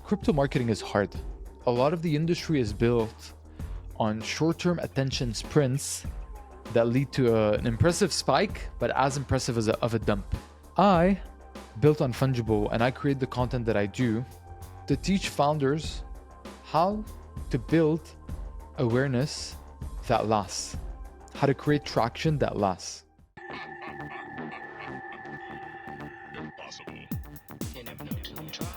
crypto marketing is hard. A lot of the industry is built on short-term attention sprints that lead to an impressive spike, but as impressive as of a dump. I built Unfungible, and I create the content that I do to teach founders how to build awareness that lasts, how to create traction that lasts. Impossible. You never know till you try.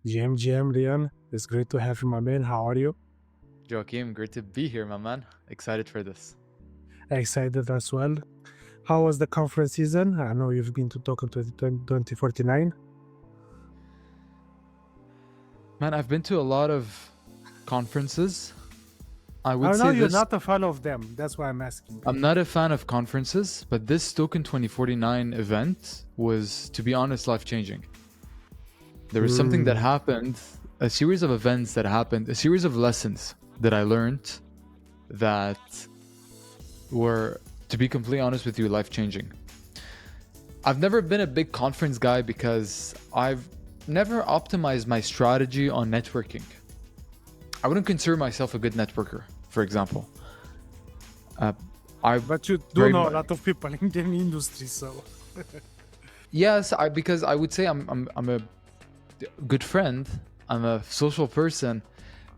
GM, Rian, it's great to have you, my man. How are you? Joachim, great to be here, my man. Excited for this. Excited as well. How was the conference season? I know you've been to Token 2049. Man, I've been to a lot of conferences. I I would know say you're this. not a fan of them. That's why I'm asking. I'm not a fan of conferences, but this Token 2049 event was, to be honest, life-changing. There was something that happened, a series of events that happened, a series of lessons that I learned that were, to be completely honest with you, life-changing. I've never been a big conference guy because I've never optimized my strategy on networking. I wouldn't consider myself a good networker, for example. But you do know a lot of people in the industry, so... Yes, because I would say I'm a good friend. I'm a social person,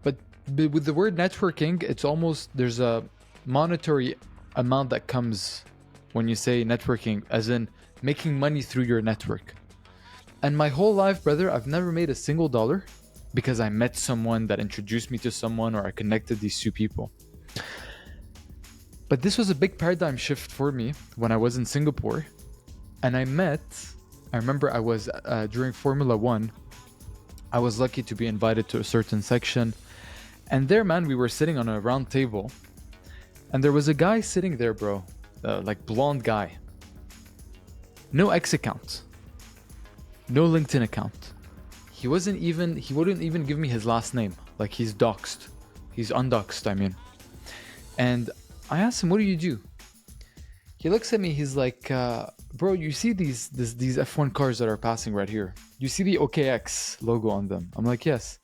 but with the word networking, it's almost, there's a monetary amount that comes when you say networking, as in making money through your network. And my whole life, brother, I've never made a single dollar because I met someone that introduced me to someone, or I connected these two people. But this was a big paradigm shift for me when I was in Singapore. And I remember I was during Formula One, I was lucky to be invited to a certain section. And there, man, we were sitting on a round table. And there was a guy sitting there, bro, like blonde guy. No X account. No LinkedIn account. He wouldn't even give me his last name. Like, he's doxed. He's undoxed, I mean. And I asked him, what do you do? He looks at me, he's like, bro, you see these F1 cars that are passing right here? You see the OKX logo on them? I'm like, yes.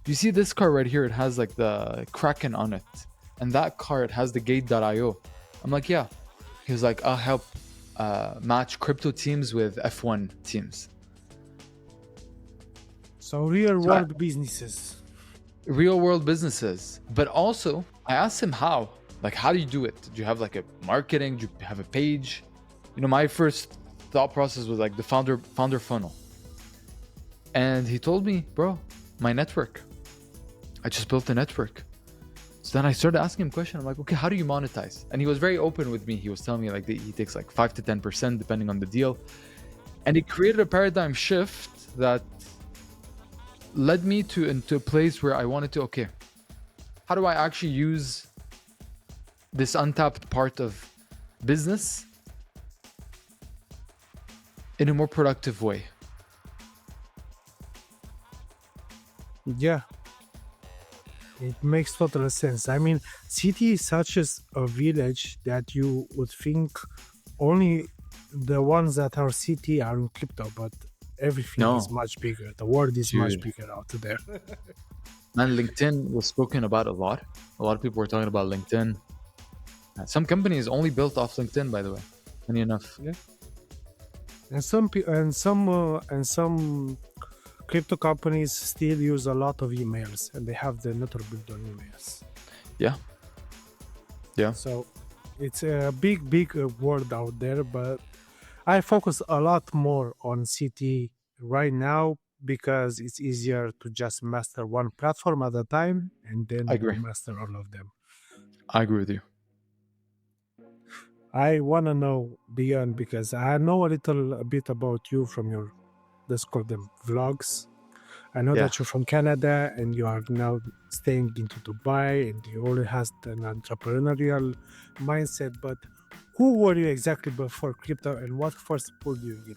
You see this car right here? It has like the Kraken on it. And that car, it has the gate.io. I'm like, yeah. He was like, I'll help match crypto teams with F1 teams. So real world businesses. Real world businesses. But also, I asked him how. Like, how do you do it? Do you have like a marketing? Do you have a page? You know, my first thought process was like the founder funnel. And he told me, bro, my network. I just built a network. So then I started asking him questions. I'm like, okay, how do you monetize? And he was very open with me. He was telling me like he takes like 5 to 10% depending on the deal. And it created a paradigm shift that led me into a place where I wanted to, okay, how do I actually use this untapped part of business in a more productive way? Yeah. It makes total sense. I mean, city is such as a village that you would think only the ones that are city are in crypto, but everything is much bigger. The world is much bigger out there. Man, LinkedIn was spoken about a lot. A lot of people were talking about LinkedIn. Some companies only built off LinkedIn, by the way. Funny enough. Yeah. And some crypto companies still use a lot of emails, and they have the network built on emails. Yeah. Yeah. So it's a big world out there, but I focus a lot more on CT right now because it's easier to just master one platform at a time, and then I agree. master all of them. I agree with you. I want to know beyond, because I know a bit about you from your, let's call them vlogs. I know that you're from Canada and you are now staying into Dubai, and you already has an entrepreneurial mindset, but who were you exactly before crypto, and what first pulled you in?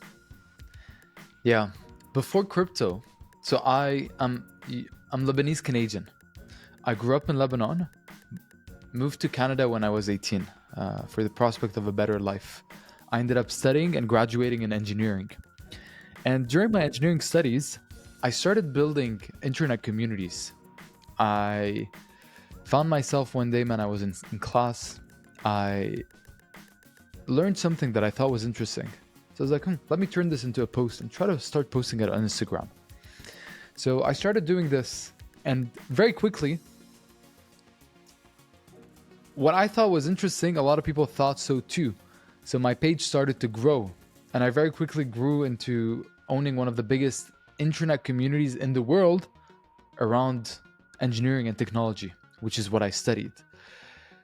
Yeah. Before crypto, so I'm Lebanese Canadian. I grew up in Lebanon, moved to Canada when I was 18 for the prospect of a better life. I ended up studying and graduating in engineering. And during my engineering studies, I started building internet communities. I found myself one day, man, I was in class. I learned something that I thought was interesting. So I was like, let me turn this into a post and try to start posting it on Instagram. So I started doing this, and very quickly, what I thought was interesting, a lot of people thought so too. So my page started to grow, and I very quickly grew into owning one of the biggest internet communities in the world around engineering and technology, which is what I studied.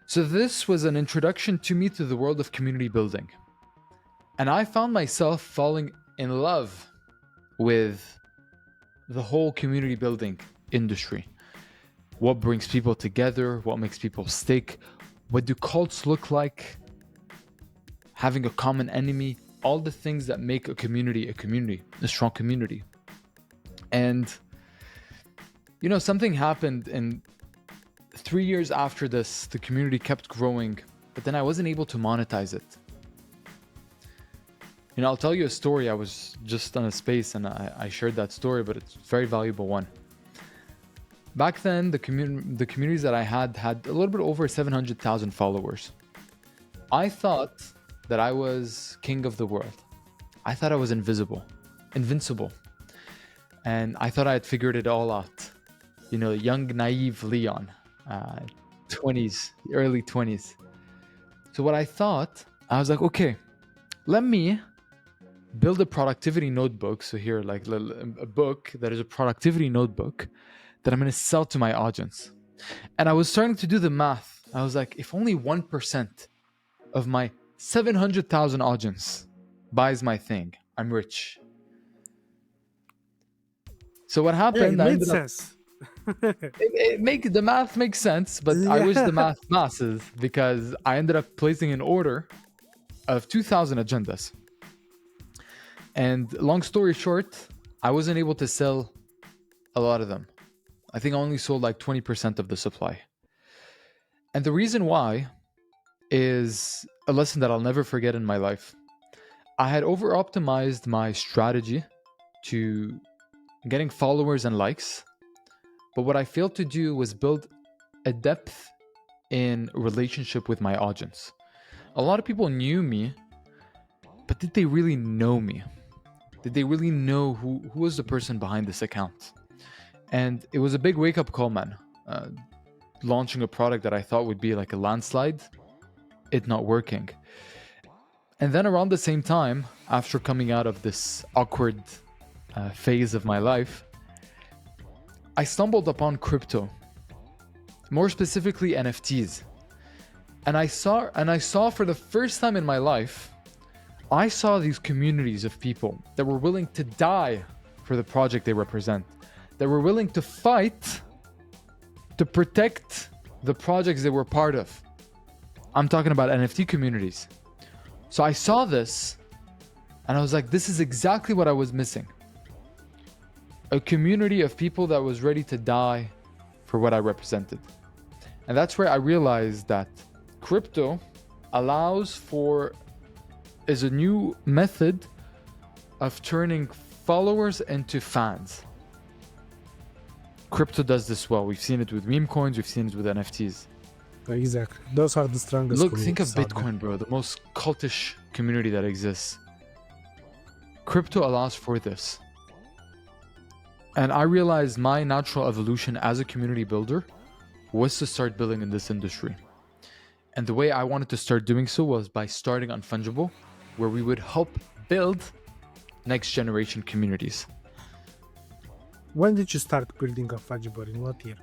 So this was an introduction to me to the world of community building. And I found myself falling in love with the whole community building industry. What brings people together? What makes people stick? What do cults look like? Having a common enemy, all the things that make a community, a strong community. And, you know, something happened, and 3 years after this, the community kept growing, but then I wasn't able to monetize it. You know, I'll tell you a story. I was just on a space and I shared that story, but it's a very valuable one. Back then, the communities that I had a little bit over 700,000 followers. I thought that I was king of the world. I thought I was invincible. And I thought I had figured it all out. You know, young, naive Leon, 20s, early 20s. So what I thought, I was like, okay, let me build a productivity notebook. So here, like a book that is a productivity notebook that I'm going to sell to my audience. And I was starting to do the math. I was like, if only 1% of my 700,000 audience buys my thing, I'm rich. So what happened? Yeah, it made sense. The math makes sense, but I wish the math masses, because I ended up placing an order of 2,000 agendas. And long story short, I wasn't able to sell a lot of them. I think I only sold like 20% of the supply. And the reason why is a lesson that I'll never forget in my life. I had over-optimized my strategy to getting followers and likes, but what I failed to do was build a depth in relationship with my audience. A lot of people knew me, but did they really know me? Did they really know who was the person behind this account? And it was a big wake-up call, man. Launching a product that I thought would be like a landslide, it not working. And then around the same time, after coming out of this awkward phase of my life, I stumbled upon crypto, more specifically NFTs. And I saw for the first time in my life, I saw these communities of people that were willing to die for the project they represent, that were willing to fight to protect the projects they were part of. I'm talking about NFT communities. So I saw this and I was like, this is exactly what I was missing. A community of people that was ready to die for what I represented. And that's where I realized that crypto is a new method of turning followers into fans. Crypto does this well. We've seen it with meme coins, we've seen it with NFTs. Exactly. Those are the strongest. Look, think of Bitcoin, bro, the most cultish community that exists. Crypto allows for this. And I realized my natural evolution as a community builder was to start building in this industry. And the way I wanted to start doing so was by starting Unfungible, where we would help build next generation communities. When did you start building Unfungible? In what year?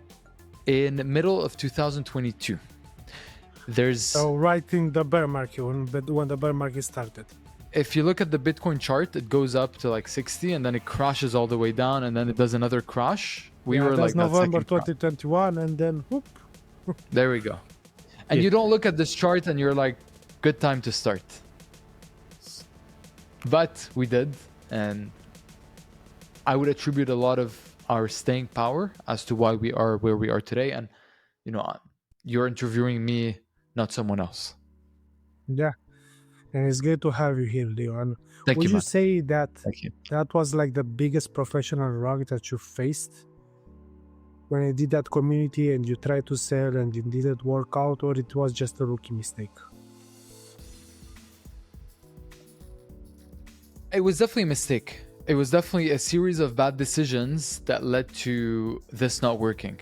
In the middle of 2022. So right in the bear market, when the bear market started. If you look at the Bitcoin chart, it goes up to like 60 and then it crashes all the way down and then it does another crash. We were like November 2021 and then whoop. There we go. And you don't look at this chart and you're like, good time to start. But we did, and I would attribute a lot of our staying power as to why we are where we are today. And you know, you're interviewing me, not someone else. Yeah, and it's great to have you here, Leon. Thank Would you, you man. say that Thank you. that was like the biggest professional rug that you faced when you did that community and you tried to sell and it didn't work out, or it was just a rookie mistake? It was definitely a mistake. It was definitely a series of bad decisions that led to this not working.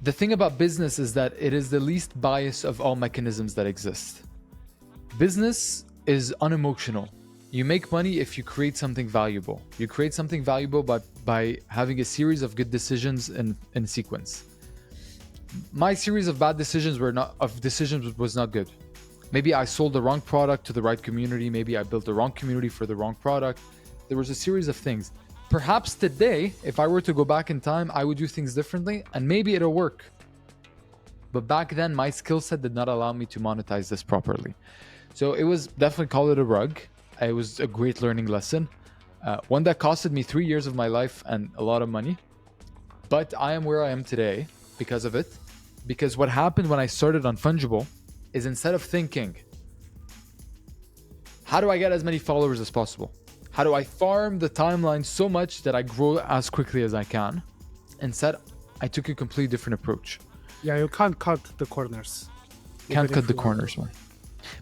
The thing about business is that it is the least biased of all mechanisms that exist. Business is unemotional. You make money if you create something valuable. You create something valuable by having a series of good decisions in sequence. My series of bad decisions was not good. Maybe I sold the wrong product to the right community. Maybe I built the wrong community for the wrong product. There was a series of things. Perhaps today, if I were to go back in time, I would do things differently and maybe it'll work. But back then, my skill set did not allow me to monetize this properly. So it was definitely, call it a rug. It was a great learning lesson. One that costed me 3 years of my life and a lot of money. But I am where I am today because of it. Because what happened when I started Unfungible is instead of thinking, how do I get as many followers as possible? How do I farm the timeline so much that I grow as quickly as I can? Instead, I took a completely different approach. Yeah, you can't cut the corners. Can't Even cut if the you want. corners, man.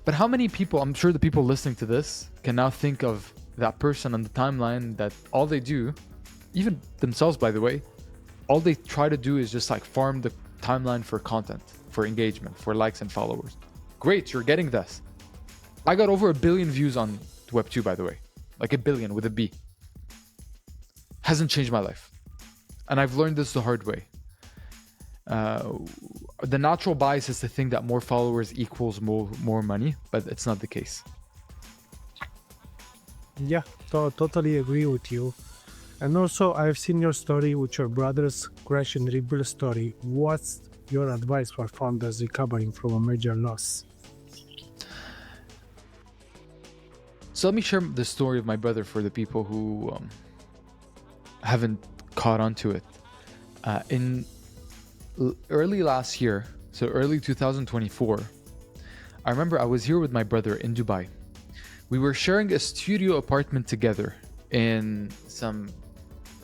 But how many people, I'm sure the people listening to this can now think of that person on the timeline that all they do, even themselves, by the way, all they try to do is just like farm the timeline for content, for engagement, for likes and followers. Great, you're getting this. I got over 1 billion views on Web2, by the way. Like 1 billion with a B. Hasn't changed my life. And I've learned this the hard way. The natural bias is to think that more followers equals more money, but it's not the case. Yeah, totally agree with you. And also, I've seen your story with your brother's crash and rebuild story. What's your advice for founders recovering from a major loss? So let me share the story of my brother for the people who haven't caught on to it. In early last year, so early 2024, I remember I was here with my brother in Dubai. We were sharing a studio apartment together in some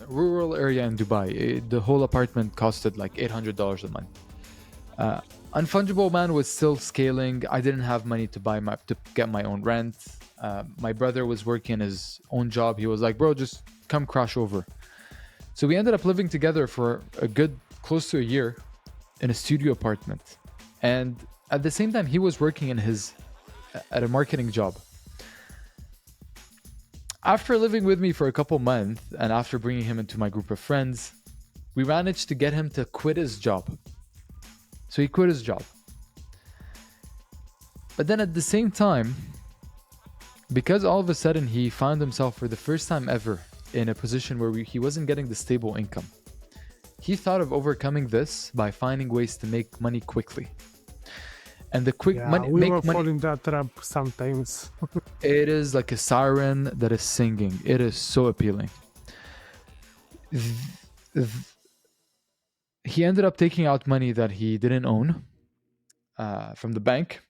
rural area in Dubai. The whole apartment costed like $800 a month. Unfungible Man was still scaling. I didn't have money to get my own rent. My brother was working his own job. He was like, bro, just come crash over. So we ended up living together for a good close to a year in a studio apartment. And at the same time, he was working at a marketing job. After living with me for a couple months and after bringing him into my group of friends, we managed to get him to quit his job. So he quit his job. But then at the same time, because all of a sudden he found himself for the first time ever in a position where he wasn't getting the stable income, he thought of overcoming this by finding ways to make money quickly. And the quick money, we make were money, falling that trap sometimes. it is like a siren that is singing. It is so appealing. He ended up taking out money that he didn't own from the bank.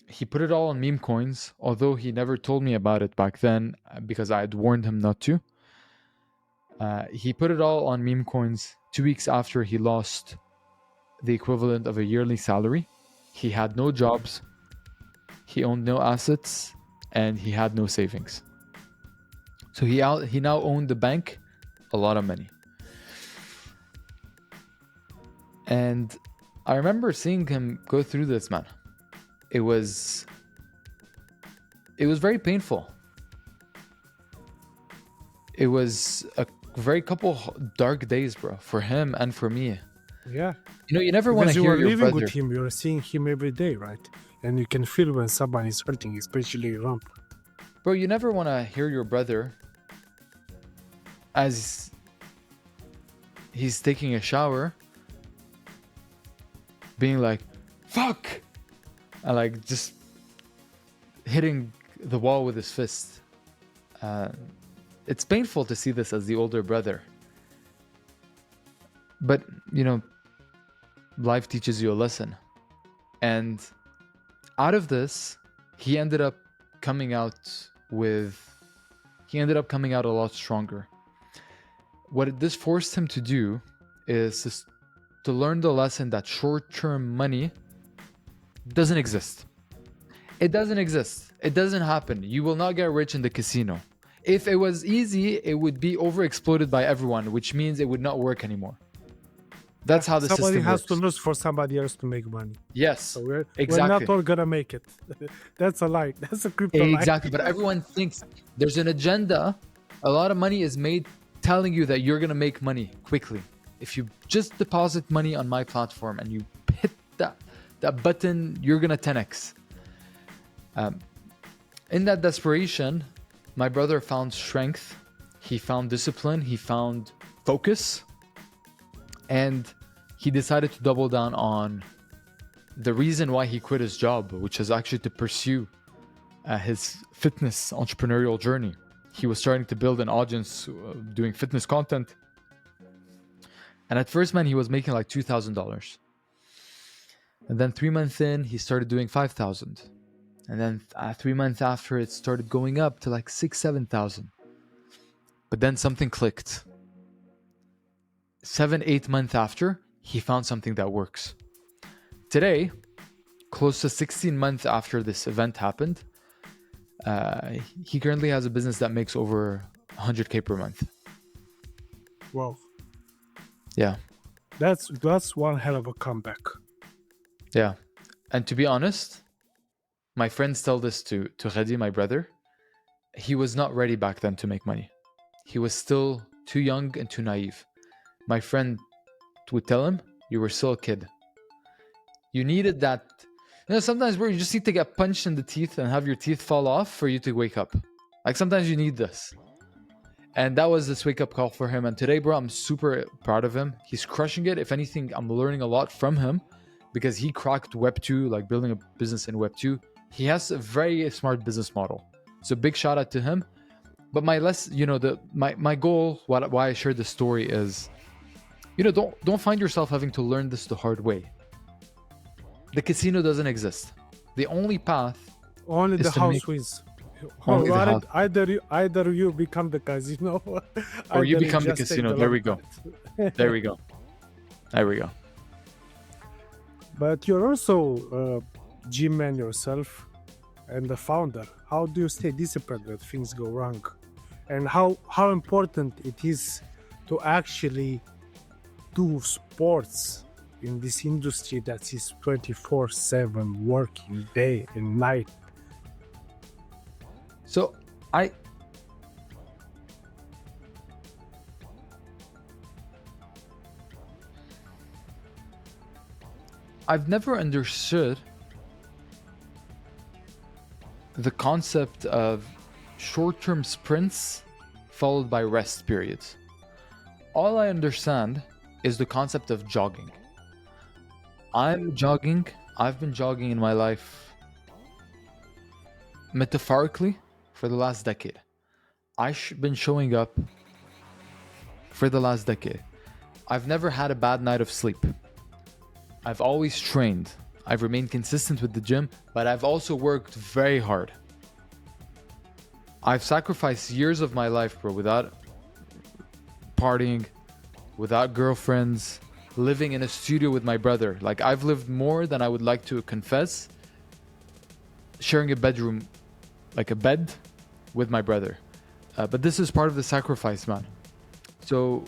He put it all on meme coins, although he never told me about it back then because I had warned him not to. He put it all on meme coins 2 weeks after he lost the equivalent of a yearly salary. He had no jobs, he owned no assets, and he had no savings. So he now owned the bank a lot of money. And I remember seeing him go through this, man. It was very painful. It was a very couple dark days, bro, for him and for me. Yeah. You never want Because to you hear were your living brother. with him, you're seeing him every day, right? And you can feel when someone is hurting, especially Ramp. Bro, you never want to hear your brother as he's taking a shower being like, fuck! And like just hitting the wall with his fist. It's painful to see this as the older brother. But, life teaches you a lesson. And out of this, he ended up coming out a lot stronger. What this forced him to do is to learn the lesson that short-term money doesn't exist. It doesn't exist. It doesn't happen. You will not get rich in the casino. If it was easy, it would be overexploited by everyone, which means it would not work anymore. That's how the somebody system has works. to lose for somebody else to make money. Yes, So we're exactly. not all gonna make it. That's a lie. That's a crypto lie. Exactly, but everyone thinks there's an agenda. A lot of money is made telling you that you're gonna make money quickly. If you just deposit money on my platform and you hit that button, you're gonna 10x. In that desperation, my brother found strength. He found discipline. He found focus, and he decided to double down on the reason why he quit his job, which is actually to pursue his fitness entrepreneurial journey. He was starting to build an audience doing fitness content. And at first, man, he was making like $2,000. And then 3 months in, he started doing 5,000. And then 3 months after, it started going up to like 7,000. But then something clicked. 7-8 months after, he found something that works. Today, close to 16 months after this event happened, he currently has a business that makes over 100K per month. Wow, Yeah. that's one hell of a comeback. Yeah. And to be honest, my friends tell this to Khadi, my brother. He was not ready back then to make money. He was still too young and too naive. My friend would tell him, you were still a kid. You needed that. Sometimes bro, you just need to get punched in the teeth and have your teeth fall off for you to wake up. Like sometimes you need this. And that was this wake up call for him. And today, bro, I'm super proud of him. He's crushing it. If anything, I'm learning a lot from him because he cracked Web 2, like building a business in Web 2. He has a very smart business model. So big shout out to him. But my goal, why I shared this story is, don't find yourself having to learn this the hard way. The casino doesn't exist. The only path Only is the to house make- wins. Only the Or house. either you become the casino, Or you either become the just take casino. the There long we go. path. There we go. There we go. But you're also a gym man yourself and the founder. How do you stay disciplined when things go wrong? And how important it is to actually do sports in this industry that is 24/7 working day and night. So I've never understood the concept of short-term sprints followed by rest periods. All I understand is the concept of jogging. I've been jogging in my life metaphorically for the last decade. I've been showing up for the last decade. I've never had a bad night of sleep. I've always trained. I've remained consistent with the gym, but I've also worked very hard. I've sacrificed years of my life, bro, without partying, without girlfriends, living in a studio with my brother. Like, I've lived more than I would like to confess, sharing a bedroom, like a bed, with my brother. But this is part of the sacrifice, man. So,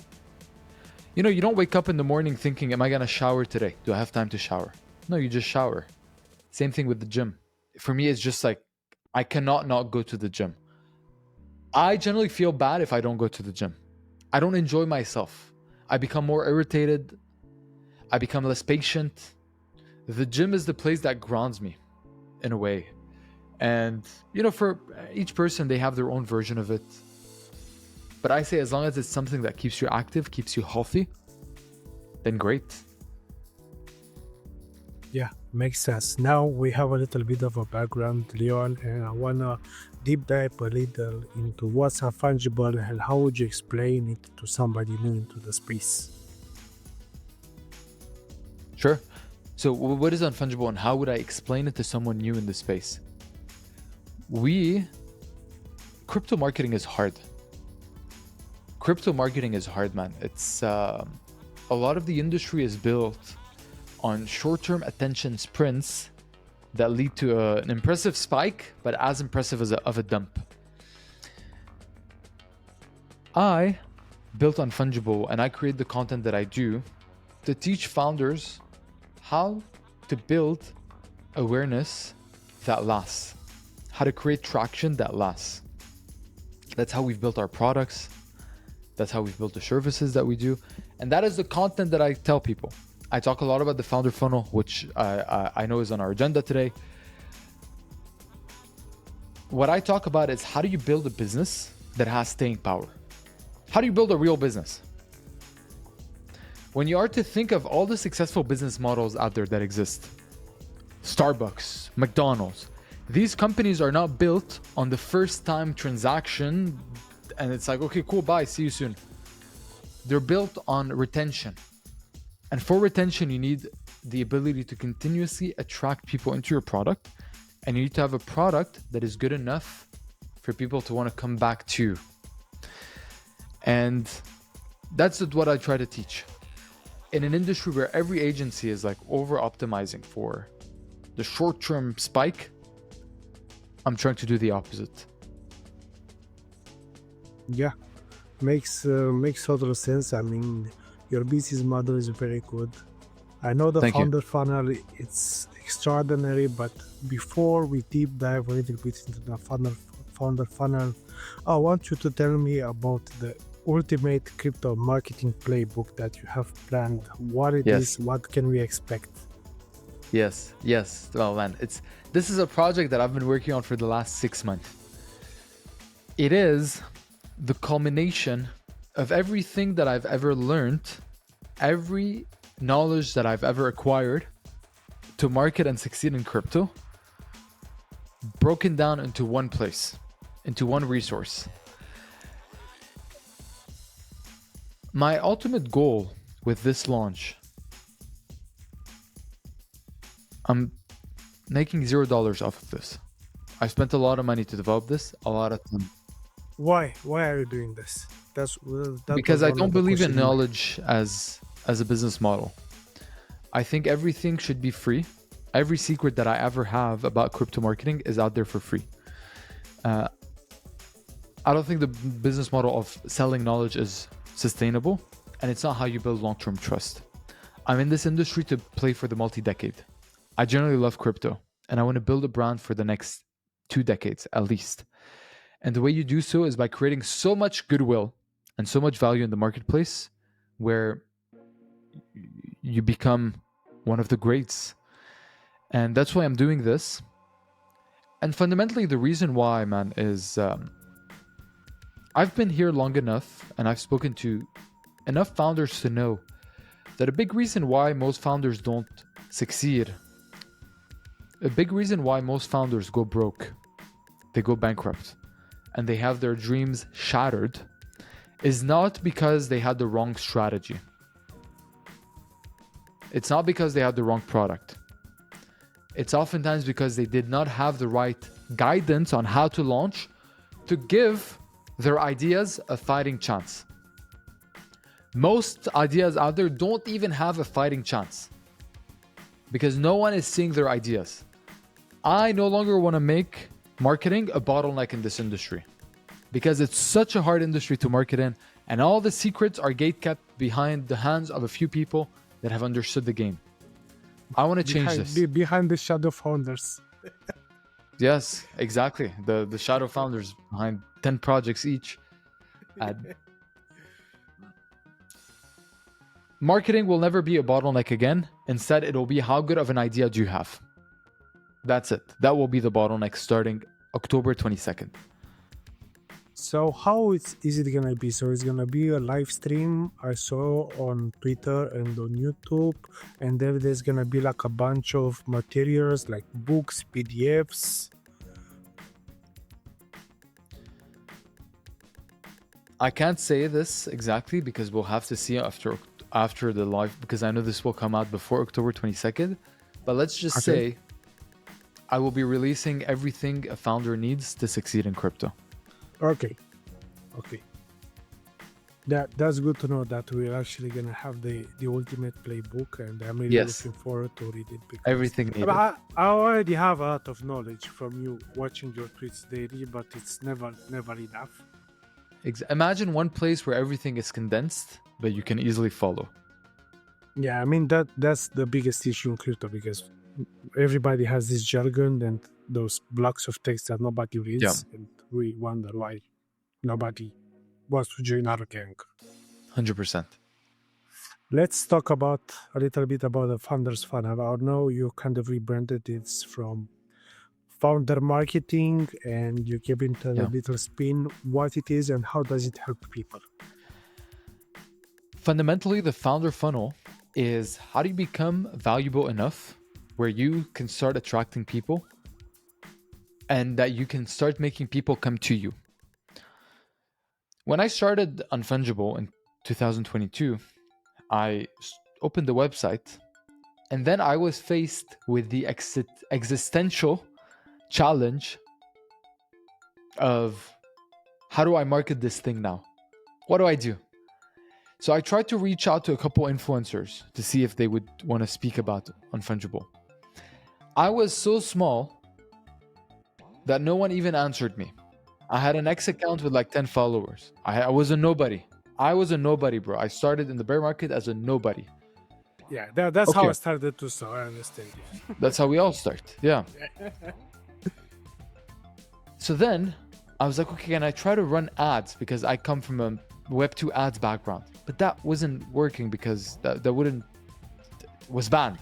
you don't wake up in the morning thinking, am I going to shower today? Do I have time to shower? No, you just shower. Same thing with the gym. For me, it's just like, I cannot not go to the gym. I generally feel bad if I don't go to the gym. I don't enjoy myself. I become more irritated. I become less patient. The gym is the place that grounds me in a way. And, for each person, they have their own version of it. But I say, as long as it's something that keeps you active, keeps you healthy, then great. Yeah, makes sense. Now we have a little bit of a background, Leon, and I want to deep dive a little into what's Unfungible and how would you explain it to somebody new into the space? Sure. So what is Unfungible and how would I explain it to someone new in the space? Crypto marketing is hard. Crypto marketing is hard, man. It's a lot of the industry is built on short-term attention sprints that lead to an impressive spike, but as impressive as of a dump. I built Unfungible and I create the content that I do to teach founders how to build awareness that lasts, how to create traction that lasts. That's how we've built our products. That's how we've built the services that we do. And that is the content that I tell people. I talk a lot about the founder funnel, which I know is on our agenda today. What I talk about is how do you build a business that has staying power? How do you build a real business? When you are to think of all the successful business models out there that exist, Starbucks, McDonald's, these companies are not built on the first time transaction and it's like, okay, cool, bye, see you soon. They're built on retention. And for retention, you need the ability to continuously attract people into your product. And you need to have a product that is good enough for people to want to come back to. And that's what I try to teach. In an industry where every agency is like over optimizing for the short-term spike, I'm trying to do the opposite. Yeah, makes total sense. I mean, your business model is very good. I know the founder funnel, it's extraordinary, but before we deep dive a little bit into the founder funnel, I want you to tell me about the ultimate crypto marketing playbook that you have planned. What it is, what can we expect? Yes. Well, man, this is a project that I've been working on for the last 6 months. It is the culmination of everything that I've ever learned, every knowledge that I've ever acquired to market and succeed in crypto, broken down into one place, into one resource. My ultimate goal with this launch, I'm making $0 off of this. I spent a lot of money to develop this, a lot of time. Why are you doing this? Because I don't believe in knowledge as a business model. I think everything should be free. Every secret that I ever have about crypto marketing is out there for free. I don't think the business model of selling knowledge is sustainable, and it's not how you build long-term trust. I'm in this industry to play for the multi-decade. I generally love crypto, and I want to build a brand for the next 2 decades at least. And the way you do so is by creating so much goodwill and so much value in the marketplace where you become one of the greats. And that's why I'm doing this. And fundamentally, the reason why, man, is I've been here long enough and I've spoken to enough founders to know that a big reason why most founders don't succeed, a big reason why most founders go broke, they go bankrupt, and they have their dreams shattered is not because they had the wrong strategy. It's not because they had the wrong product. It's oftentimes because they did not have the right guidance on how to launch to give their ideas a fighting chance. Most ideas out there don't even have a fighting chance because no one is seeing their ideas. I no longer want to make marketing a bottleneck in this industry because it's such a hard industry to market in, and all the secrets are gatekept behind the hands of a few people that have understood the game. I want to change this. Behind the shadow founders. Yes, exactly. The shadow founders behind 10 projects each. Marketing will never be a bottleneck again. Instead, it will be how good of an idea do you have. That's it. That will be the bottleneck starting October 22nd. So how is it gonna be? So it's gonna be a live stream I saw on Twitter and on YouTube, and then there's gonna be like a bunch of materials like books, PDFs. I can't say this exactly because we'll have to see after after the live because I know this will come out before October 22nd. But let's just say I will be releasing everything a founder needs to succeed in crypto. Okay. That's good to know that we're actually gonna have the ultimate playbook, and I'm really looking forward to read it. Because Everything needed. I already have a lot of knowledge from you watching your tweets daily, but it's never enough. Imagine one place where everything is condensed, but you can easily follow. Yeah, I mean that's the biggest issue in crypto, because everybody has this jargon and those blocks of text that nobody reads, and we wonder why nobody wants to join our gang. 100%. Let's talk a little bit about the Founders Funnel. I know you kind of rebranded it from founder marketing, and you gave it a little spin. What it is and how does it help people? Fundamentally, the founder funnel is how do you become valuable enough where you can start attracting people and that you can start making people come to you. When I started Unfungible in 2022, I opened the website, and then I was faced with the existential challenge of how do I market this thing now? What do I do? So I tried to reach out to a couple influencers to see if they would want to speak about Unfungible. I was so small that no one even answered me. I had an X account with like 10 followers. I was a nobody. I was a nobody, bro. I started in the bear market as a nobody. Yeah, that's how I started too, so I understand you. That's how we all start. Yeah. So then I was like, okay, can I try to run ads? Because I come from a Web 2 ads background. But that wasn't working because that was banned.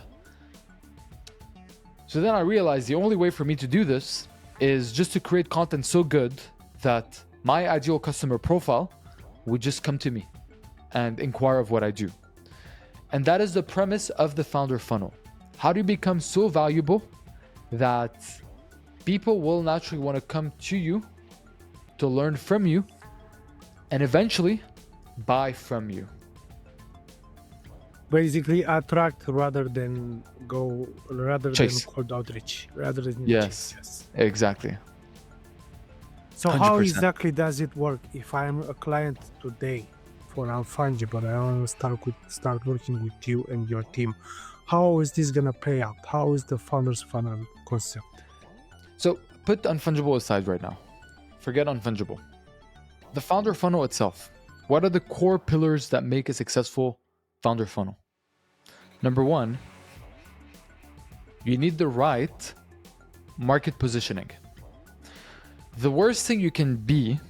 So then I realized the only way for me to do this is just to create content so good that my ideal customer profile would just come to me and inquire of what I do. And that is the premise of the founder funnel. How do you become so valuable that people will naturally want to come to you to learn from you and eventually buy from you? Basically attract rather than chase. Than cold outreach, rather than yes. Chase. Exactly. So 100%. How exactly does it work? If I'm a client today for Unfungible, I want to start working with you and your team, how is this gonna play out? How is the founders funnel concept? So put Unfungible aside right now. Forget Unfungible. The founder funnel itself. What are the core pillars that make a successful founder funnel? Number one, you need the right market positioning. The worst thing you can be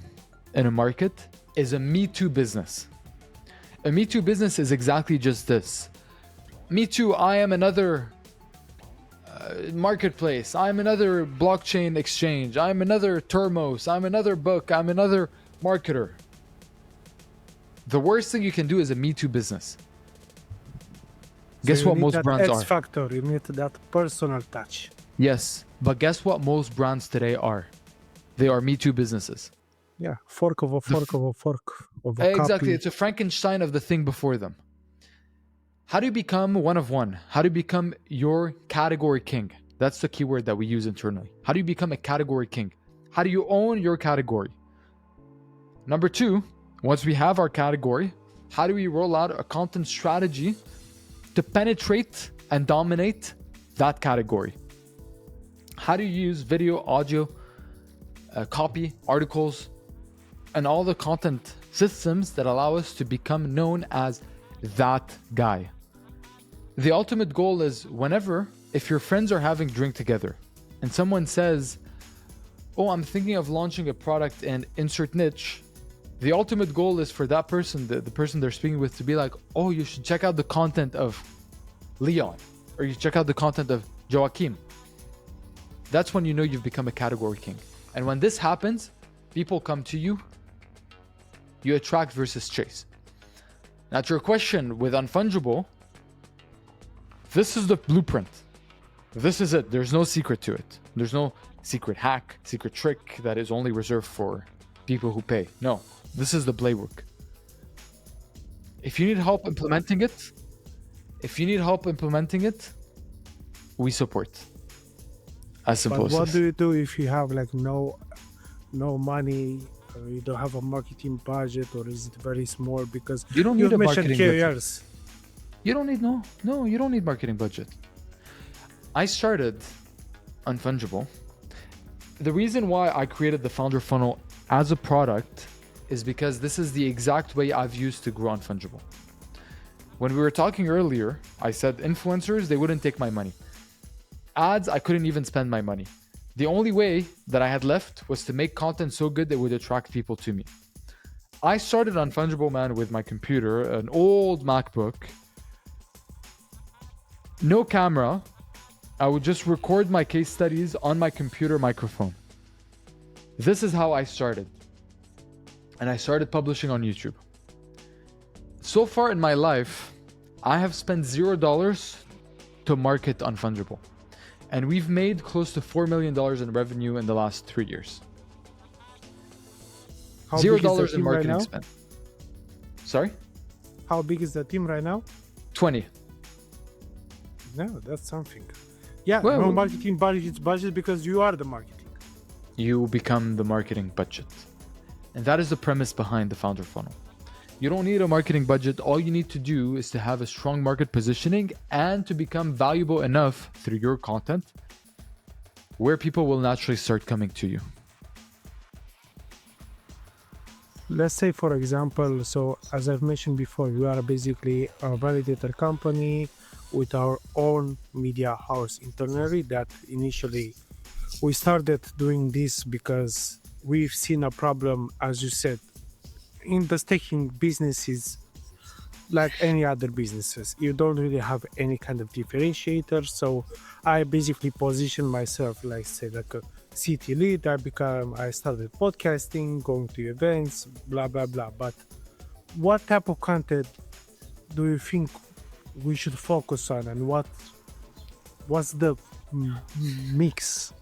in a market is a Me Too business. A Me Too business is exactly just this. Me Too, I am another marketplace. I'm another blockchain exchange. I'm another Termos. I'm another book. I'm another marketer. The worst thing you can do is a Me Too business. Guess what most brands are? X-factor, you need that personal touch. Yes, but guess what most brands today are? They are Me Too businesses. Yeah, fork of a Exactly, copy. it's a Frankenstein of the thing before them. How do you become one of one? How do you become your category king? That's the keyword that we use internally. How do you become a category king? How do you own your category? Number two, once we have our category, how do we roll out a content strategy to penetrate and dominate that category? How do you use video, audio, copy, articles, and all the content systems that allow us to become known as that guy? The ultimate goal is if your friends are having drink together and someone says, oh, I'm thinking of launching a product in insert niche, the ultimate goal is for that person, the person they're speaking with, to be like, oh, you should check out the content of Leon, or you check out the content of Joachim. That's when you know you've become a category king. And when this happens, people come to you. You attract versus chase. Now, to your question with Unfungible, this is the blueprint. This is it. There's no secret to it. There's no secret hack, secret trick that is only reserved for people who pay. No, this is the playbook. If you need help implementing it, we support. As simple But as what this. do you do if you have like no money, or you don't have a marketing budget, or is it very small? Because You don't need you've a mentioned marketing budget. careers. You don't need you don't need marketing budget. I started Unfungible. The reason why I created the founder funnel as a product is because this is the exact way I've used to grow Unfungible. When we were talking earlier, I said influencers, they wouldn't take my money. Ads, I couldn't even spend my money. The only way that I had left was to make content so good that would attract people to me. I started Unfungible, man, with my computer, an old MacBook, no camera. I would just record my case studies on my computer microphone. This is how I started. And I started publishing on YouTube. So far in my life, I have spent $0 to market Unfungible. And we've made close to $4 million in revenue in the last 3 years. How big is the $0 in team right marketing now? spent. Sorry? How big is the team right now? 20. No, that's something. Yeah, Well, no marketing budget because you are the marketing. You become the marketing budget. And that is the premise behind the founder funnel. You don't need a marketing budget. All you need to do is to have a strong market positioning and to become valuable enough through your content where people will naturally start coming to you. Let's say, for example, so as I've mentioned before, we are basically a validator company with our own media house internally. That initially we started doing this because we've seen a problem, as you said, in the staking businesses. Like any other businesses, you don't really have any kind of differentiator. So I basically position myself, like say, like a city lead. I started podcasting, going to events, blah blah blah. But what type of content do you think we should focus on, and what's the mix,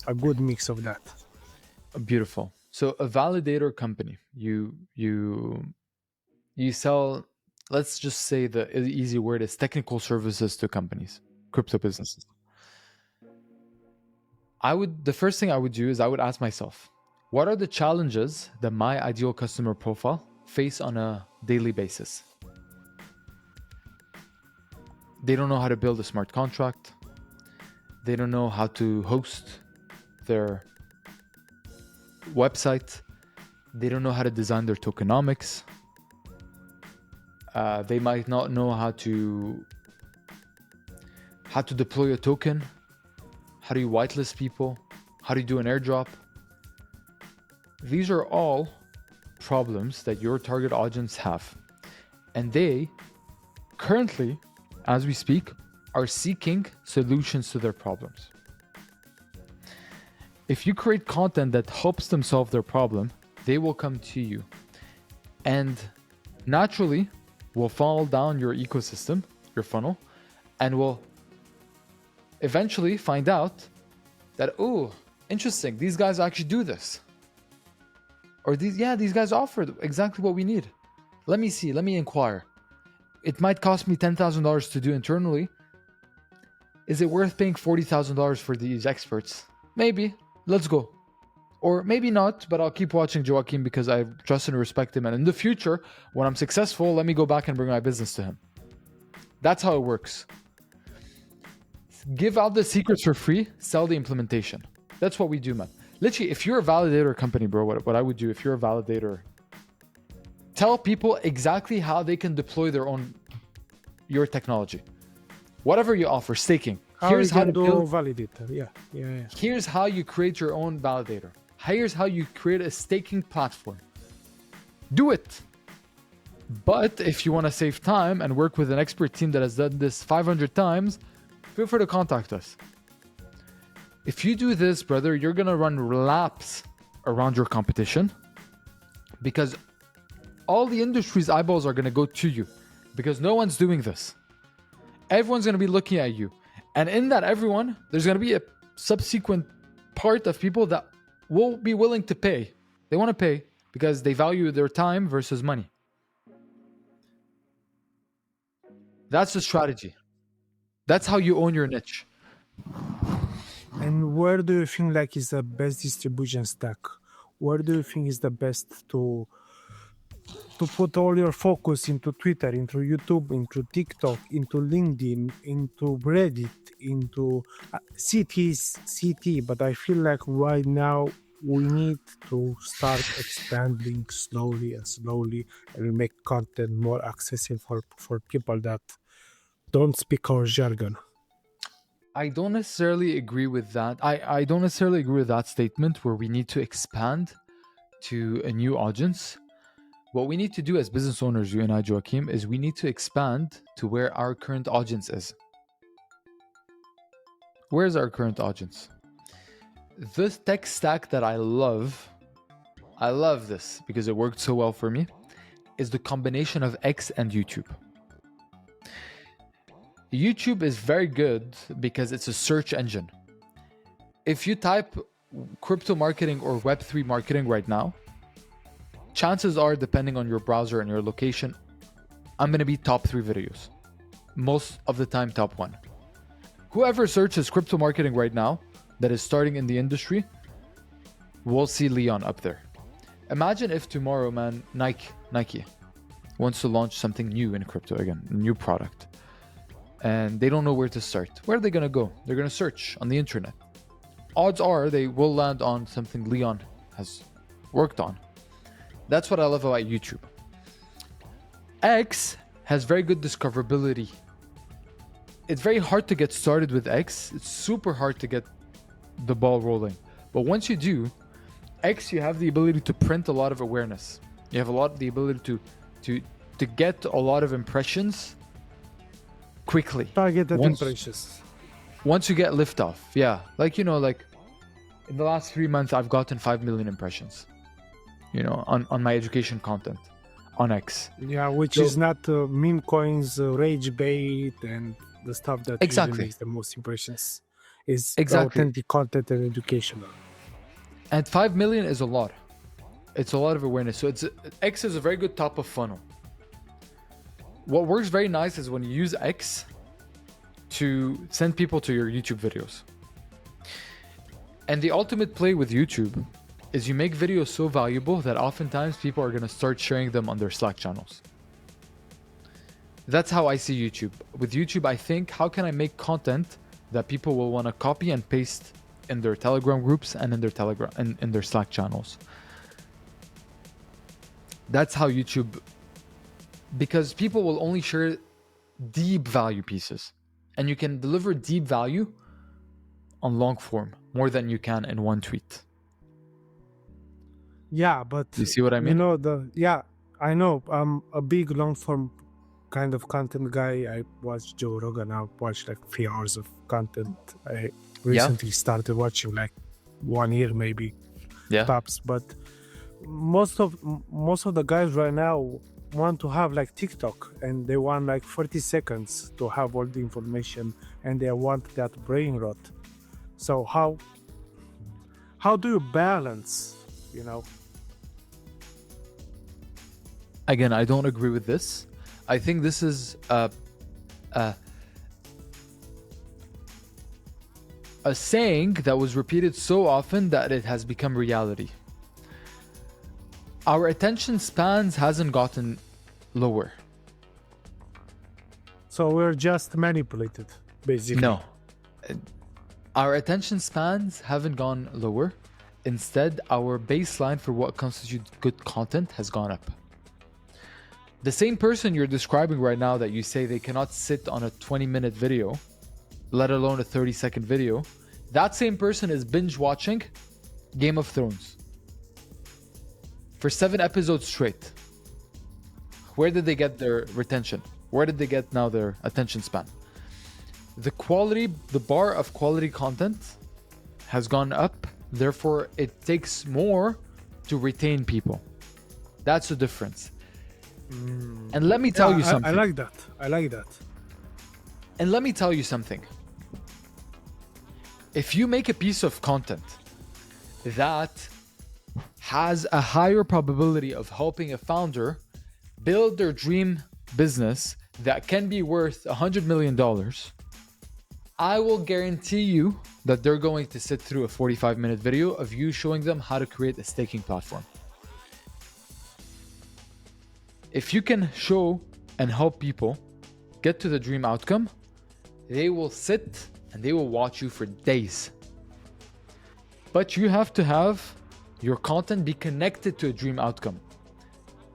a good mix of that? Beautiful. So a validator company, you sell, let's just say the easy word is technical services to companies, crypto businesses. The first thing I would do is I would ask myself, what are the challenges that my ideal customer profile face on a daily basis? They don't know how to build a smart contract. They don't know how to host their website. They don't know how to design their tokenomics. They might not know how to deploy a token. How do you whitelist people? How do you do an airdrop? These are all problems that your target audience have. And they currently, as we speak, are seeking solutions to their problems. If you create content that helps them solve their problem, they will come to you. And naturally, will fall down your ecosystem, your funnel, and will eventually find out that, oh, interesting, these guys actually do this. Or these guys offer exactly what we need. Let me see, let me inquire. It might cost me $10,000 to do internally. Is it worth paying $40,000 for these experts? Maybe, let's go. Or maybe not, but I'll keep watching Joaquin because I trust and respect him. And in the future, when I'm successful, let me go back and bring my business to him. That's how it works. Give out the secrets for free, sell the implementation. That's what we do, man. Literally, if you're a validator company, bro, what I would do if you're a validator, tell people exactly how they can deploy your technology. Whatever you offer, staking. Here's how to do validator. Yeah. Here's how you create your own validator. Here's how you create a staking platform. Do it. But if you want to save time and work with an expert team that has done this 500 times, feel free to contact us. If you do this, brother, you're going to run laps around your competition because all the industry's eyeballs are going to go to you because no one's doing this. Everyone's going to be looking at you. And in that everyone, there's going to be a subsequent part of people that will be willing to pay. They want to pay because they value their time versus money. That's the strategy. That's how you own your niche. And where do you think like is the best distribution stack? Where do you think is the best to put all your focus into Twitter, into YouTube, into TikTok, into LinkedIn, into Reddit, into CT? But I feel like right now we need to start expanding slowly and make content more accessible for people that don't speak our jargon. I don't necessarily agree with that. I don't necessarily agree with that statement where we need to expand to a new audience. What we need to do as business owners, you and I, Joachim, is we need to expand to where our current audience is. Where's our current audience? This tech stack that I love this because it worked so well for me, is the combination of X and YouTube. YouTube is very good because it's a search engine. If you type crypto marketing or Web3 marketing right now, chances are, depending on your browser and your location, I'm going to be top 3 videos. Most of the time, top 1. Whoever searches crypto marketing right now that is starting in the industry will see Leon up there. Imagine if tomorrow, man, Nike wants to launch something new in crypto again, a new product. And they don't know where to start. Where are they going to go? They're going to search on the internet. Odds are they will land on something Leon has worked on. That's what I love about YouTube. X has very good discoverability. It's very hard to get started with X. It's super hard to get the ball rolling. But once you do, X, you have the ability to print a lot of awareness. You have the ability to get a lot of impressions quickly. Targeted impressions. Once you get liftoff, yeah. Like, in the last 3 months, I've gotten 5 million impressions, on my education content on X. Yeah, which is not meme coins, rage bait, and the stuff that usually makes the most impressions. Is authentic content and educational. And 5 million is a lot. It's a lot of awareness. So X is a very good top of funnel. What works very nice is when you use X to send people to your YouTube videos. And the ultimate play with YouTube is you make videos so valuable that oftentimes people are going to start sharing them on their Slack channels. That's how I see YouTube. With YouTube, I think, how can I make content that people will want to copy and paste in their Telegram groups and in their Slack channels? That's how YouTube, because people will only share deep value pieces, and you can deliver deep value on long form more than you can in one tweet. Yeah, but you see what I mean? I know. I'm a big long form kind of content guy. I watch Joe Rogan. I watch like 3 hours of content. I recently started watching like 1 year maybe tops, but most of the guys right now want to have like TikTok, and they want like 30 seconds to have all the information, and they want that brain rot. So how do you balance, Again, I don't agree with this. I think this is a saying that was repeated so often that it has become reality. Our attention spans hasn't gotten lower. So we're just manipulated, basically. No. Our attention spans haven't gone lower. Instead, our baseline for what constitutes good content has gone up. The same person you're describing right now that you say they cannot sit on a 20-minute video, let alone a 30-second video, that same person is binge watching Game of Thrones for 7 episodes straight. Where did they get their retention? Where did they get now their attention span? The bar of quality content has gone up. Therefore, it takes more to retain people. That's the difference. And let me tell you something. I like that. And let me tell you something. If you make a piece of content that has a higher probability of helping a founder build their dream business that can be worth $100 million, I will guarantee you that they're going to sit through a 45-minute video of you showing them how to create a staking platform. If you can show and help people get to the dream outcome, they will sit and they will watch you for days. But you have to have your content be connected to a dream outcome,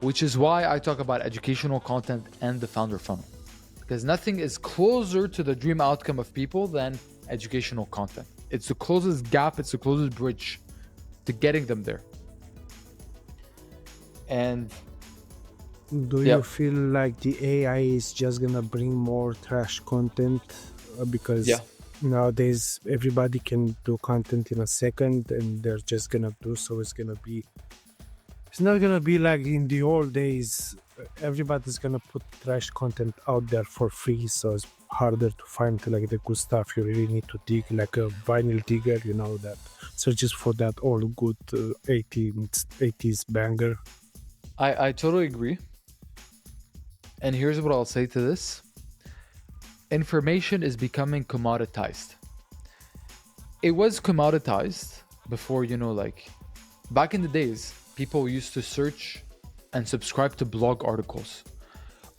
which is why I talk about educational content and the founder funnel. Because nothing is closer to the dream outcome of people than educational content. It's the closest gap, it's the closest bridge to getting them there. And do you feel like the AI is just gonna bring more trash content? Because nowadays everybody can do content in a second and they're just gonna do so. It's not gonna be like in the old days. Everybody's gonna put trash content out there for free, so it's harder to find like the good stuff. You really need to dig like a vinyl digger, that searches for that old good 80s banger. I totally agree. And here's what I'll say to this. Information is becoming commoditized. It was commoditized before, back in the days, people used to search and subscribe to blog articles.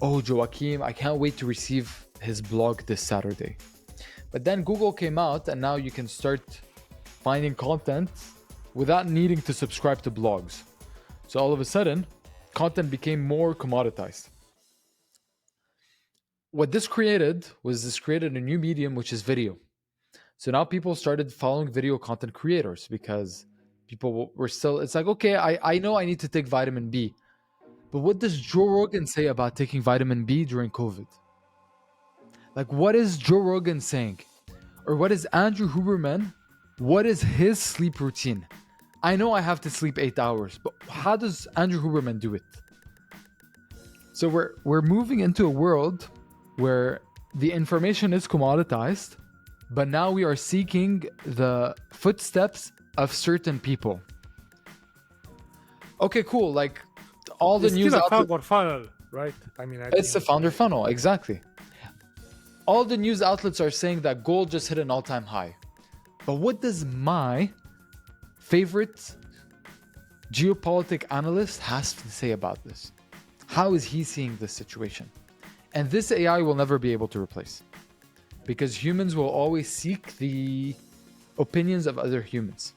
Oh, Joachim, I can't wait to receive his blog this Saturday. But then Google came out and now you can start finding content without needing to subscribe to blogs. So all of a sudden, content became more commoditized. What this created a new medium, which is video. So now people started following video content creators because people were still, it's like, okay, I know I need to take vitamin B. But what does Joe Rogan say about taking vitamin B during COVID? Like, what is Joe Rogan saying? Or what is Andrew Huberman? What is his sleep routine? I know I have to sleep 8 hours, but how does Andrew Huberman do it? So we're moving into a world where the information is commoditized, but now we are seeking the footsteps of certain people. Okay, cool. Like all the news outlets. It's still a founder funnel, right? It's the founder funnel, exactly. All the news outlets are saying that gold just hit an all-time high. But what does my favorite geopolitical analyst has to say about this? How is he seeing this situation? And this AI will never be able to replace, because humans will always seek the opinions of other humans.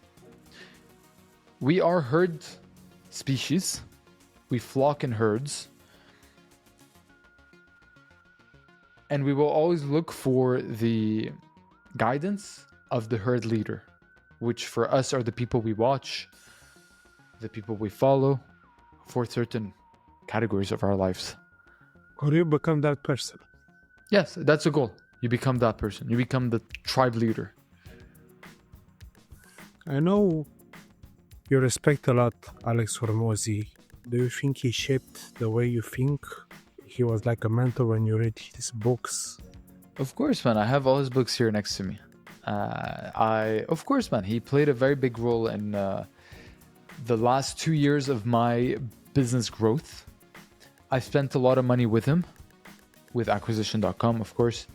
We are herd species. We flock in herds. And we will always look for the guidance of the herd leader, which for us are the people we watch, the people we follow for certain categories of our lives. Or you become that person. Yes, that's a goal. You become that person. You become the tribe leader. I know you respect a lot Alex Hormozi. Do you think he shaped the way you think? He was like a mentor when you read his books? Of course, man. I have all his books here next to me. Of course, man. He played a very big role in the last 2 years of my business growth. I spent a lot of money with him, with acquisition.com, of course.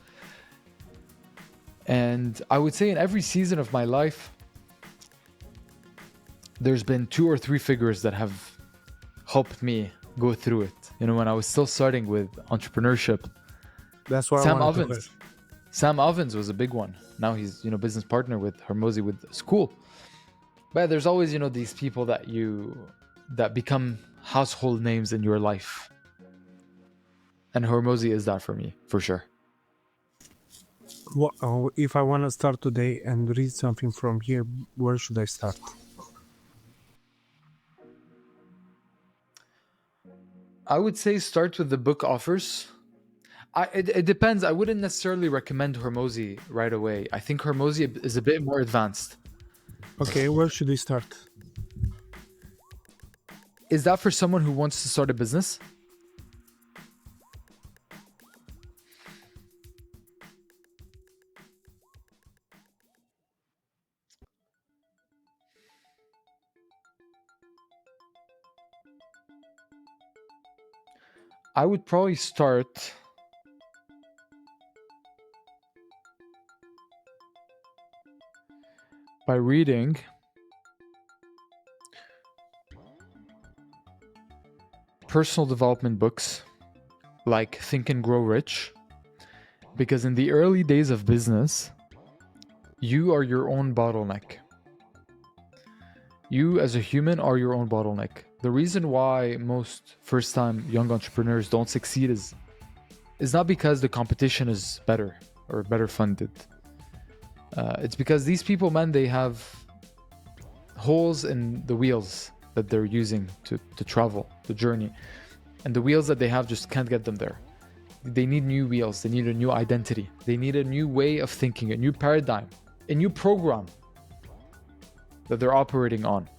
And I would say in every season of my life, there's been 2 or 3 figures that have helped me go through it. When I was still starting with entrepreneurship. That's why Sam Ovens. Sam Ovens was a big one. Now he's, business partner with Hormozi with school. But there's always, these people that become household names in your life. And Hormozi is that for me, for sure. If I want to start today and read something from here, where should I start? I would say start with the book offers. It depends. I wouldn't necessarily recommend Hormozi right away. I think Hormozi is a bit more advanced. Okay, where should we start? Is that for someone who wants to start a business? I would probably start by reading personal development books like Think and Grow Rich, because in the early days of business, you are your own bottleneck. You as a human are your own bottleneck. The reason why most first-time young entrepreneurs don't succeed is not because the competition is better or better funded. It's because these people, man, they have holes in the wheels that they're using to travel the journey. And the wheels that they have just can't get them there. They need new wheels. They need a new identity. They need a new way of thinking, a new paradigm, a new program that they're operating on.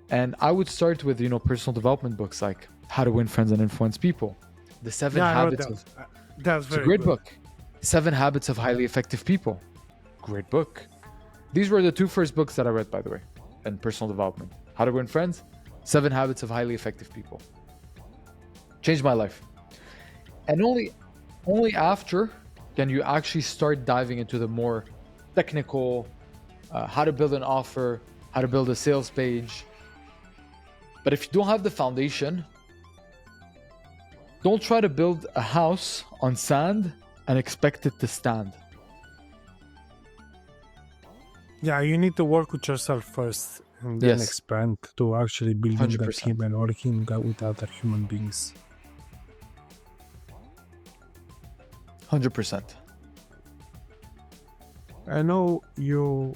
And I would start with, personal development books like How to Win Friends and Influence People. The Seven Habits of... That's it's a great book. 7 Habits of Highly Effective People. Great book. These were the 2 first books that I read, by the way, in personal development. How to Win Friends, 7 Habits of Highly Effective People. Changed my life. And only after can you actually start diving into the more technical, how to build an offer, how to build a sales page. But if you don't have the foundation, don't try to build a house on sand and expect it to stand. Yeah, you need to work with yourself first and then Yes. expand to actually building the 100%. team and working with other human beings. 100%. I know you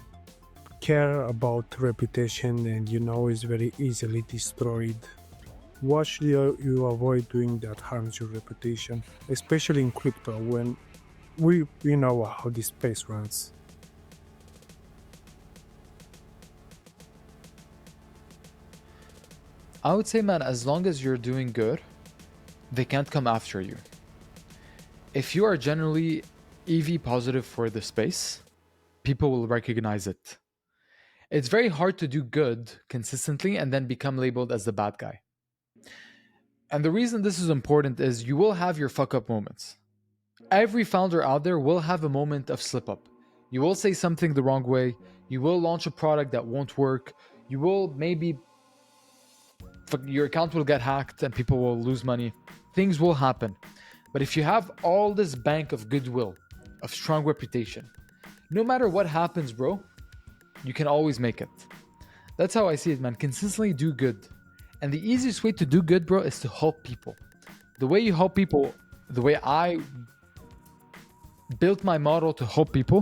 care about reputation and it's very easily destroyed. What should you avoid doing that harms your reputation, especially in crypto when we know how this space runs? I would say, man, as long as you're doing good, they can't come after you. If you are generally EV positive for the space, people will recognize it. It's very hard to do good consistently and then become labeled as the bad guy. And the reason this is important is you will have your fuck up moments. Every founder out there will have a moment of slip up. You will say something the wrong way. You will launch a product that won't work. You will maybe... your account will get hacked and people will lose money. Things will happen. But if you have all this bank of goodwill, of strong reputation, no matter what happens, bro, you can always make it. That's how I see it, man. Consistently do good. And the easiest way to do good, bro, is to help people. The way you help people, the way I built my model to help people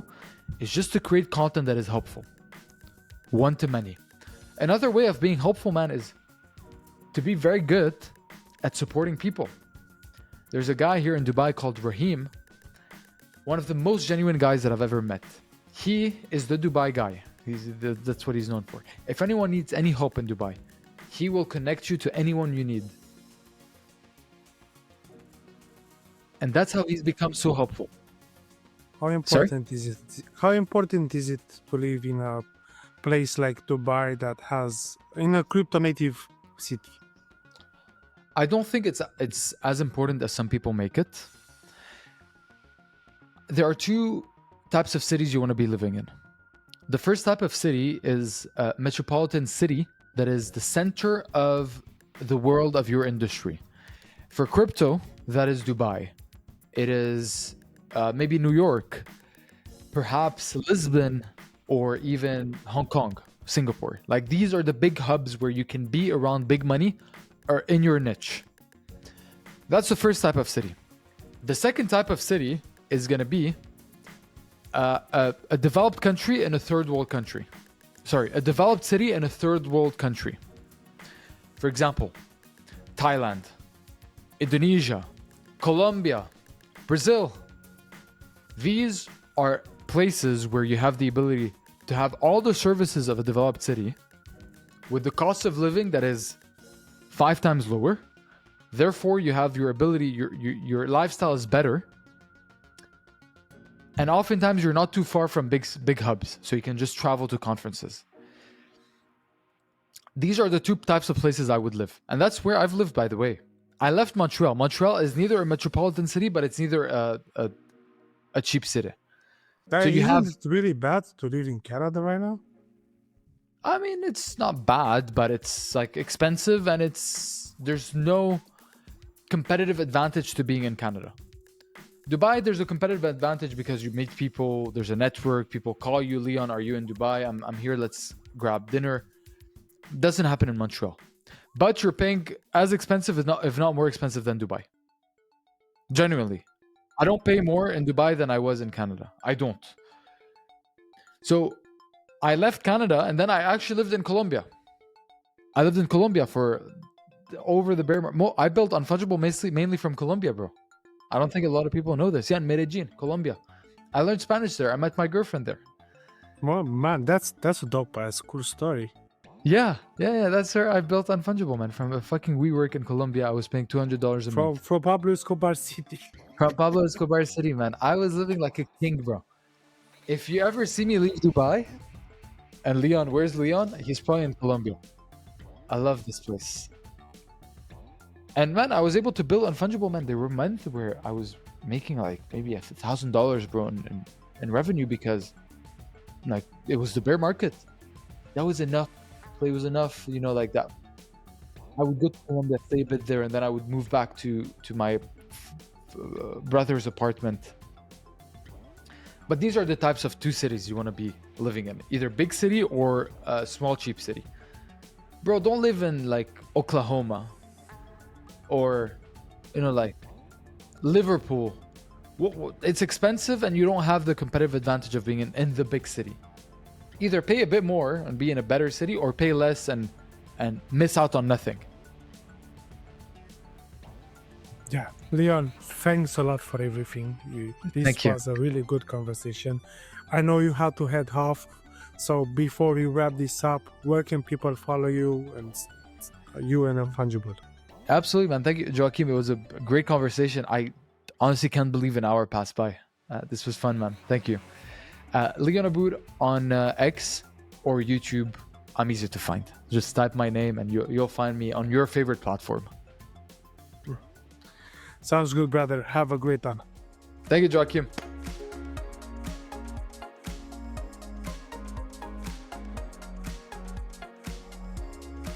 is just to create content that is helpful. One to many. Another way of being helpful, man, is to be very good at supporting people. There's a guy here in Dubai called Rahim, one of the most genuine guys that I've ever met. He is the Dubai guy. That's what he's known for. If anyone needs any help in Dubai, he will connect you to anyone you need. And that's how he's become so helpful. How important is it? How important is it to live in a place like Dubai that has in a crypto native city? I don't think it's as important as some people make it. There are 2 types of cities you want to be living in. The first type of city is a metropolitan city that is the center of the world of your industry. For crypto, that is Dubai. It is maybe New York, perhaps Lisbon, or even Hong Kong, Singapore. Like, these are the big hubs where you can be around big money or in your niche. That's the first type of city. The second type of city is going to be a developed country in a third world country. Sorry, a developed city in a third world country. For example, Thailand, Indonesia, Colombia, Brazil. These are places where you have the ability to have all the services of a developed city with the cost of living that is 5 times lower. Therefore, you have your ability, your lifestyle is better. And oftentimes you're not too far from big hubs, so you can just travel to conferences. These are the 2 types of places I would live. And that's where I've lived, by the way. I left Montreal. Montreal is neither a metropolitan city, but it's neither a cheap city. Isn't it really bad to live in Canada right now? I mean, it's not bad, but it's like expensive, and there's no competitive advantage to being in Canada. Dubai, there's a competitive advantage because you meet people, there's a network, people call you, Leon, are you in Dubai? I'm here, let's grab dinner. Doesn't happen in Montreal. But you're paying as expensive, if not more expensive than Dubai. Genuinely. I don't pay more in Dubai than I was in Canada. I don't. So I left Canada and then I actually lived in Colombia. I lived in Colombia for over the bear market. I built Unfungible mainly from Colombia, bro. I don't think a lot of people know this. Yeah, in Medellin, Colombia. I learned Spanish there. I met my girlfriend there. Well, man, that's a dope ass cool story. Yeah. That's her. I built Unfungible, man, from a fucking WeWork in Colombia. I was paying $200 a month. From Pablo Escobar City. From Pablo Escobar City, man. I was living like a king, bro. If you ever see me leave Dubai, and Leon, where's Leon? He's probably in Colombia. I love this place. And man, I was able to build Unfungible, man. There were months where I was making like maybe $1,000, bro, in revenue because like it was the bear market. That was enough. Play was enough, you know, like that. I would go to Colombia, stay a bit there, and then I would move back to my brother's apartment. But these are the types of two cities you want to be living in, either big city or a small cheap city. Bro, don't live in like Oklahoma or, you know, like Liverpool. It's expensive and you don't have the competitive advantage of being in the big city. Either pay a bit more and be in a better city, or pay less and miss out on nothing. Yeah, Leon, thanks a lot for everything. This was a really good conversation. I know you have to head off, so before we wrap this up, where can people follow you and Unfungible? Absolutely, man. Thank you, Joachim. It was a great conversation. I honestly can't believe an hour passed by. This was fun, man. Thank you. Leon Aboud on X or YouTube. I'm easy to find. Just type my name and you'll find me on your favorite platform. Sounds good, brother. Have a great one. Thank you, Joachim.